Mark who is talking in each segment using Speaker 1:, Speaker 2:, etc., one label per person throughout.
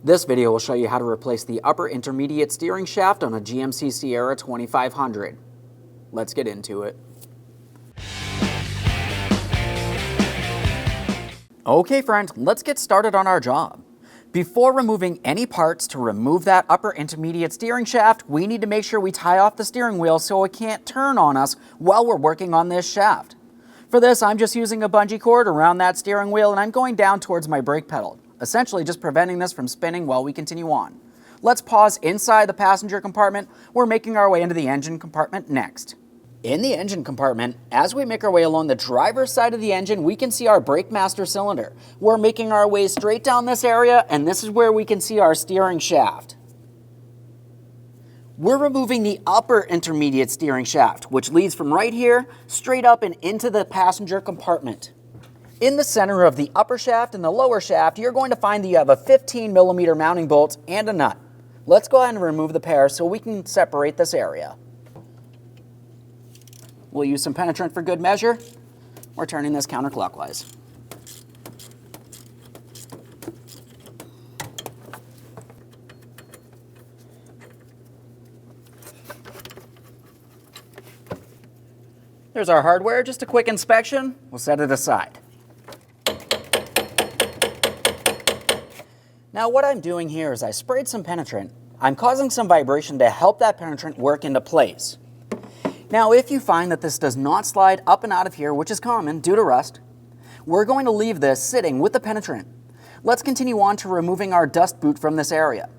Speaker 1: This video will show you how to replace the upper intermediate steering shaft on a GMC Sierra 2500. Let's get into it. Okay friends, let's get started on our job. Before removing any parts to remove that upper intermediate steering shaft, we need to make sure we tie off the steering wheel so it can't turn on us while we're working on this shaft. For this, I'm just using a bungee cord around that steering wheel and I'm going down towards my brake pedal, essentially just preventing this from spinning while we continue on. Let's pause inside the passenger compartment. We're making our way into the engine compartment next. In the engine compartment, as we make our way along the driver's side of the engine, we can see our brake master cylinder. We're making our way straight down this area, and this is where we can see our steering shaft. We're removing the upper intermediate steering shaft, which leads from right here straight up and into the passenger compartment. In the center of the upper shaft and the lower shaft, you're going to find that you have a 15mm mounting bolt and a nut. Let's go ahead and remove the pair so we can separate this area. We'll use some penetrant for good measure. We're turning this counterclockwise. There's our hardware, just a quick inspection. We'll set it aside. Now what I'm doing here is I sprayed some penetrant. I'm causing some vibration to help that penetrant work into place. Now, if you find that this does not slide up and out of here, which is common due to rust, we're going to leave this sitting with the penetrant. Let's continue on to removing our dust boot from this area.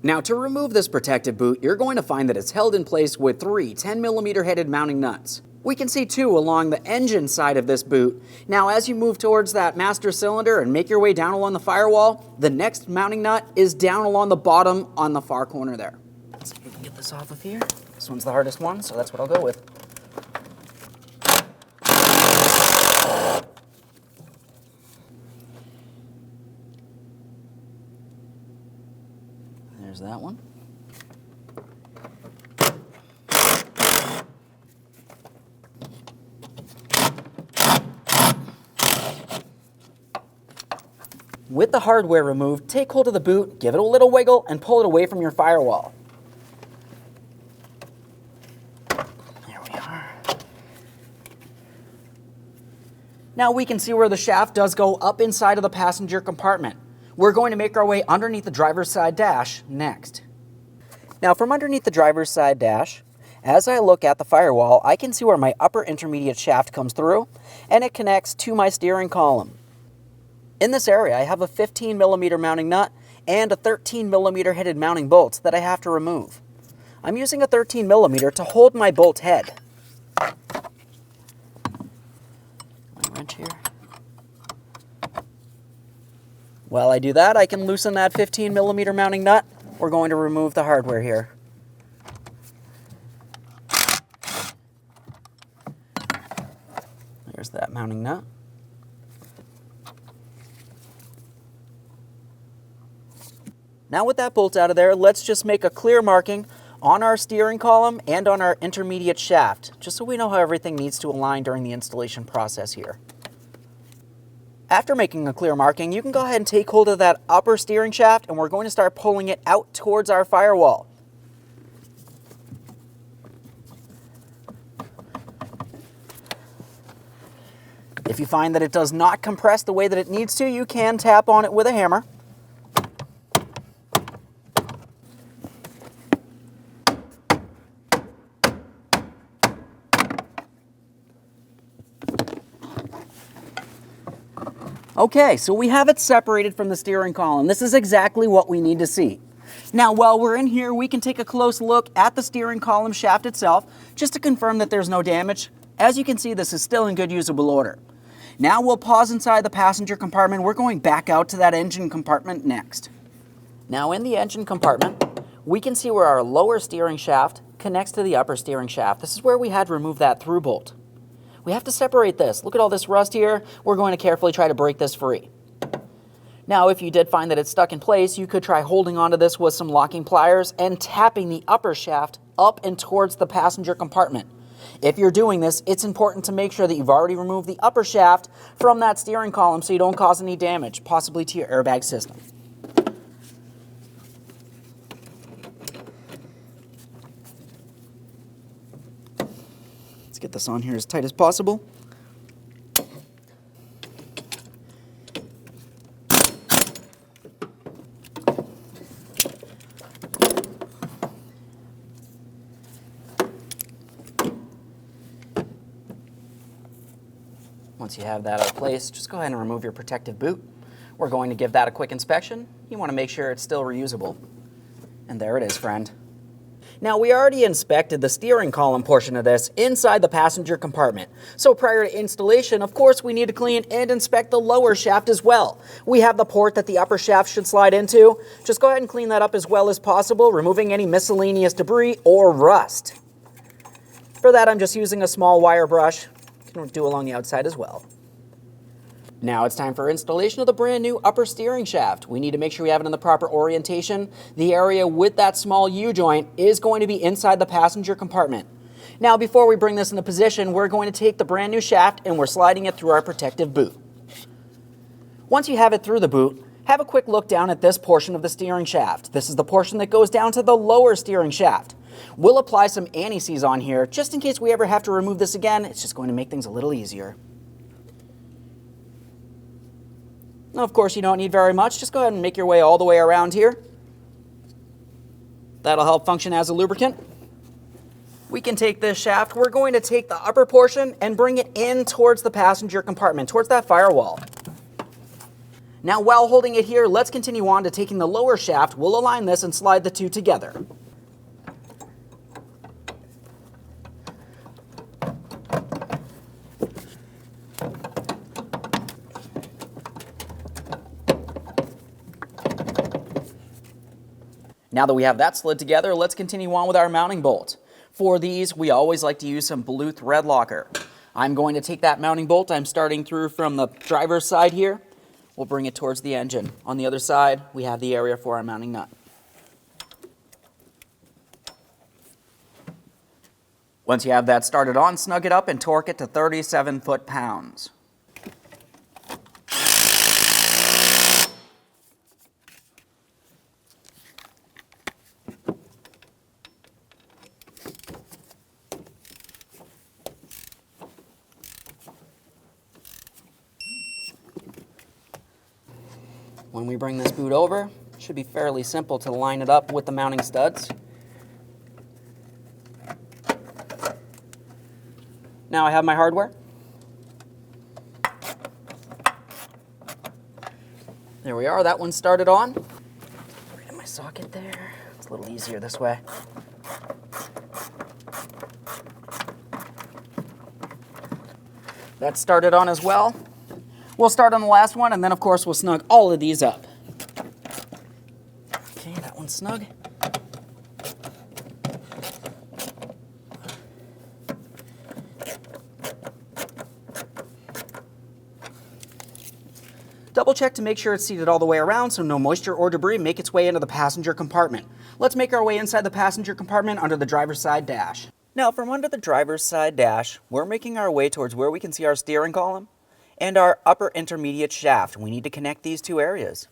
Speaker 1: Now, to remove this protective boot, you're going to find that it's held in place with 3 10mm headed mounting nuts. We can see 2 along the engine side of this boot. Now, as you move towards that master cylinder and make your way down along the firewall, the next mounting nut is down along the bottom on the far corner there. Let's see if we can get this off of here. This one's the hardest one, so that's what I'll go with. There's that one. With the hardware removed, take hold of the boot, give it a little wiggle, and pull it away from your firewall. Now we can see where the shaft does go up inside of the passenger compartment. We're going to make our way underneath the driver's side dash next. Now from underneath the driver's side dash, as I look at the firewall, I can see where my upper intermediate shaft comes through and it connects to my steering column. In this area, I have a 15mm mounting nut and a 13mm headed mounting bolt that I have to remove. I'm using a 13mm to hold my bolt head. Here. While I do that, I can loosen that 15mm mounting nut. We're going to remove the hardware here. There's that mounting nut. Now with that bolt out of there, let's just make a clear marking on our steering column and on our intermediate shaft, just so we know how everything needs to align during the installation process here. After making a clear marking, you can go ahead and take hold of that upper steering shaft and we're going to start pulling it out towards our firewall. If you find that it does not compress the way that it needs to, you can tap on it with a hammer. Okay, so we have it separated from the steering column. This is exactly what we need to see. Now, while we're in here, we can take a close look at the steering column shaft itself, just to confirm that there's no damage. As you can see, this is still in good usable order. Now we'll pause inside the passenger compartment. We're going back out to that engine compartment next. Now in the engine compartment, we can see where our lower steering shaft connects to the upper steering shaft. This is where we had to remove that through bolt. We have to separate this. Look at all this rust here. We're going to carefully try to break this free. Now, if you did find that it's stuck in place, you could try holding onto this with some locking pliers and tapping the upper shaft up and towards the passenger compartment. If you're doing this, it's important to make sure that you've already removed the upper shaft from that steering column so you don't cause any damage, possibly to your airbag system. get this on here as tight as possible. Once you have that out of place, just go ahead and remove your protective boot. We're going to give that a quick inspection. You want to make sure it's still reusable. And there it is, friend. Now, we already inspected the steering column portion of this inside the passenger compartment. So prior to installation, of course, we need to clean and inspect the lower shaft as well. We have the port that the upper shaft should slide into. Just go ahead and clean that up as well as possible, removing any miscellaneous debris or rust. For that, I'm just using a small wire brush. You can do along the outside as well. Now it's time for installation of the brand new upper steering shaft. We need to make sure we have it in the proper orientation. The area with that small U-joint is going to be inside the passenger compartment. Now before we bring this into position, we're going to take the brand new shaft and we're sliding it through our protective boot. Once you have it through the boot, have a quick look down at this portion of the steering shaft. This is the portion that goes down to the lower steering shaft. We'll apply some anti-seize on here just in case we ever have to remove this again. It's just going to make things a little easier. Now, of course, you don't need very much. Just go ahead and make your way all the way around here. That'll help function as a lubricant. We can take this shaft. We're going to take the upper portion and bring it in towards the passenger compartment, towards that firewall. Now, while holding it here, let's continue on to taking the lower shaft. We'll align this and slide the two together. Now that we have that slid together, let's continue on with our mounting bolt. For these, we always like to use some blue thread locker. I'm going to take that mounting bolt. I'm starting through from the driver's side here. We'll bring it towards the engine. On the other side, we have the area for our mounting nut. Once you have that started on, snug it up and torque it to 37 foot-pounds. When we bring this boot over, it should be fairly simple to line it up with the mounting studs. Now I have my hardware. There we are, that one started on. Right in my socket there. It's a little easier this way. That started on as well. We'll start on the last one, and then of course we'll snug all of these up. Okay, that one's snug. Double check to make sure it's seated all the way around so no moisture or debris make its way into the passenger compartment. Let's make our way inside the passenger compartment under the driver's side dash. Now from under the driver's side dash, we're making our way towards where we can see our steering column and our upper intermediate shaft. We need to connect these two areas.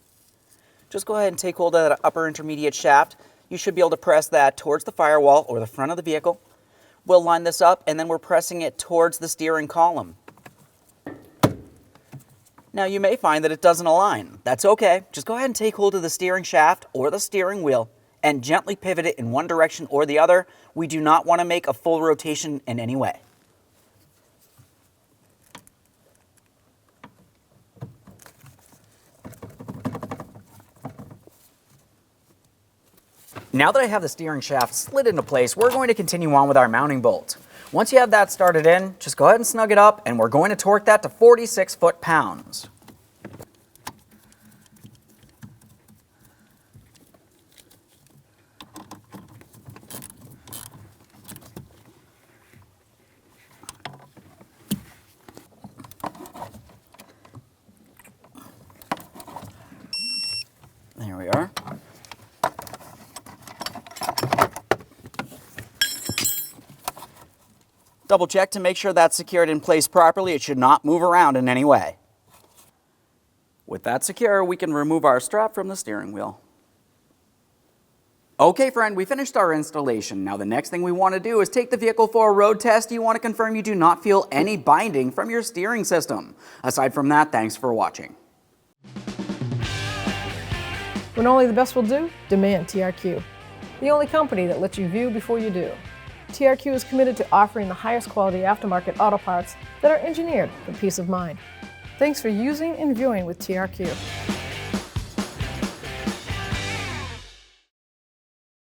Speaker 1: Just go ahead and take hold of that upper intermediate shaft. You should be able to press that towards the firewall or the front of the vehicle. We'll line this up and then we're pressing it towards the steering column. Now you may find that it doesn't align. That's okay. Just go ahead and take hold of the steering shaft or the steering wheel and gently pivot it in one direction or the other. We do not want to make a full rotation in any way. Now that I have the steering shaft slid into place, we're going to continue on with our mounting bolt. Once you have that started in, just go ahead and snug it up, and we're going to torque that to 46 foot-pounds. There we are. Double check to make sure that's secured in place properly. It should not move around in any way. With that secure, we can remove our strap from the steering wheel. Okay friend, we finished our installation. Now the next thing we want to do is take the vehicle for a road test. You want to confirm you do not feel any binding from your steering system. Aside from that, thanks for watching.
Speaker 2: When only the best will do, demand TRQ. The only company that lets you view before you do. TRQ is committed to offering the highest quality aftermarket auto parts that are engineered for peace of mind. Thanks for using and viewing with TRQ.